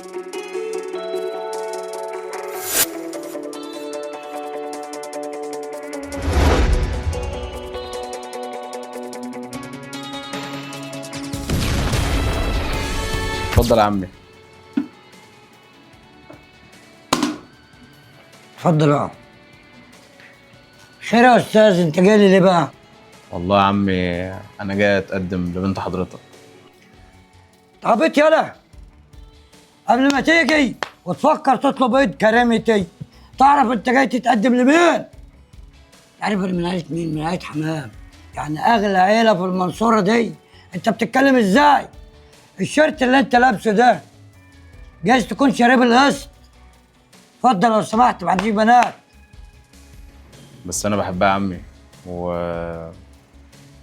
اتفضل يا عمي. اتفضل اقعد. خير يا استاذ، انت جاي لي ليه بقى؟ والله يا عمي انا جاي اتقدم لبنت حضرتك. عبيط يالا، قبل ما تيجي وتفكر تطلب ايد كرامتي تعرف انت جاي تتقدم لمين؟ تعرف انا من عيلة مين؟ من عيلة حمام، يعني اغلى عيلة في المنصورة دي. انت بتتكلم ازاي؟ الشيرت اللي انت لابسه ده جايز تكون شارب القسط. اتفضل لو سمحت، ما عنديش بنات. بس انا بحبها يا عمي، و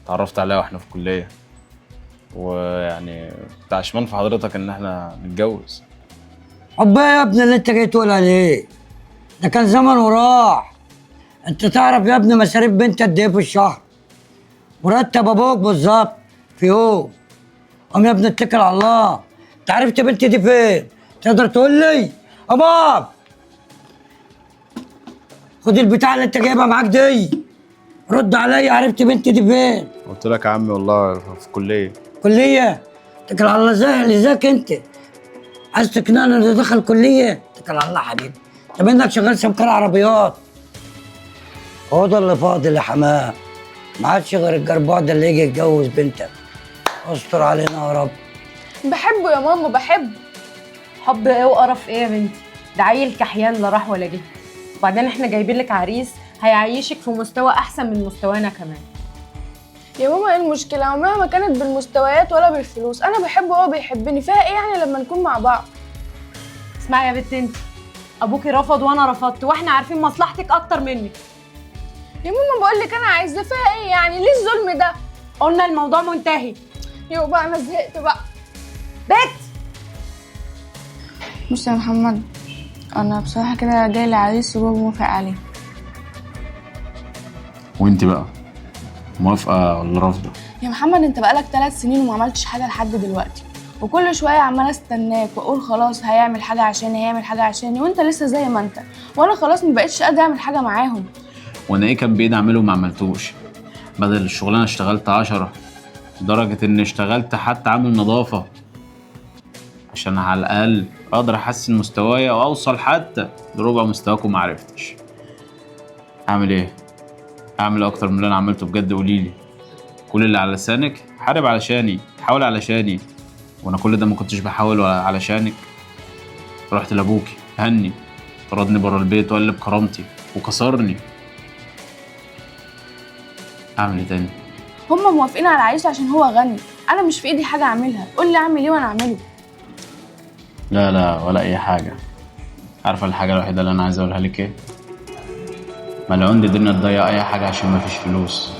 اتعرفت عليها واحنا في الكليه، ويعني كنت عشمان في حضرتك ان احنا نتجوز. حب ايه يا ابني اللي انت جاي تقول عليه؟ ده كان زمن وراح. انت تعرف يا ابني مصاريف بنت قد ايه في الشهر؟ مرتب ابوك بالظبط في يوم. قوم يا ابني اتكل على الله. انت عرفت بنتي دي فين؟ تقدر تقول لي؟ اباب خد البتاع اللي انت جايبها معاك دي، رد عليا، عرفت بنتي دي فين؟ قلت لك يا عمي والله في الكليه. كلية؟ اتكل على الله. زي اللي زيك انت عايز تقنعني ان دخل كلية؟ اتكل على الله حبيبي. طب انك شغال سمكار عربيات. هو ده اللي فاضل يا حمام، ما عادش غير الجرباع ده اللي يجي يتجوز بنتك. استر علينا يا رب. بحبه يا ماما، بحبه. حب ايه وقرف ايه يا بنتي؟ ده عيل كحيان لا راح ولا جه. وبعدين احنا جايبين لك عريس هيعيشك في مستوى احسن من مستوانا كمان. يا ماما ايه المشكلة؟ عمرها ما كانت بالمستويات ولا بالفلوس، أنا بحبه وهو بيحبني، فيها إيه يعني لما نكون مع بعض؟ اسمعي يا بنت انت، ابوكي رفض وانا رفضت، واحنا عارفين مصلحتك اكتر منك. يا ماما بقول لك أنا عايزة، فيها إيه يعني؟ ليه الظلم ده؟ قلنا الموضوع منتهي. يو بقى أنا زهقت بقى. بت بص يا محمد، انا بصراحه كده جاي لي عريس وبابا موافق عليه. وانت بقى موافقه ولا رافضه؟ يا محمد انت بقالك 3 سنين وما عملتش حاجه لحد دلوقتي، وكل شويه عماله استناك واقول خلاص هيعمل حاجه عشاني هيعمل حاجه عشاني، وانت لسه زي ما انت، وانا خلاص ما بقتش قادره اعمل حاجه معاهم. وانا ايه كان بايدي اعمله وما عملتوش؟ بدل الشغلانه اشتغلت 10، لدرجه اني اشتغلت حتى عامل نظافه عشان على الاقل اقدر احسن مستواي او اوصل حتى لربع مستواكم. ما عرفتش اعمل ايه؟ اعمل اكتر من اللي انا عملته بجد؟ قوليلي. كل اللي على لسانك حارب علشاني، حاول علشاني، وانا كل ده ما كنتش بحاول ولا علشانك. رحت لابوكي هني، طردني بره البيت وقلب كرامتي وكسرني. اعمل ايه تاني؟ هم موافقين على العريس عشان هو غني، انا مش في ايدي حاجه اعملها، قول لي اعمل ايه وانا اعمله. لا لا ولا اي حاجه. عارفه الحاجه الوحيده اللي انا عايز اقولها لك ايه؟ ملعون دي الدنيا تضيع اي حاجه عشان ما فيش فلوس.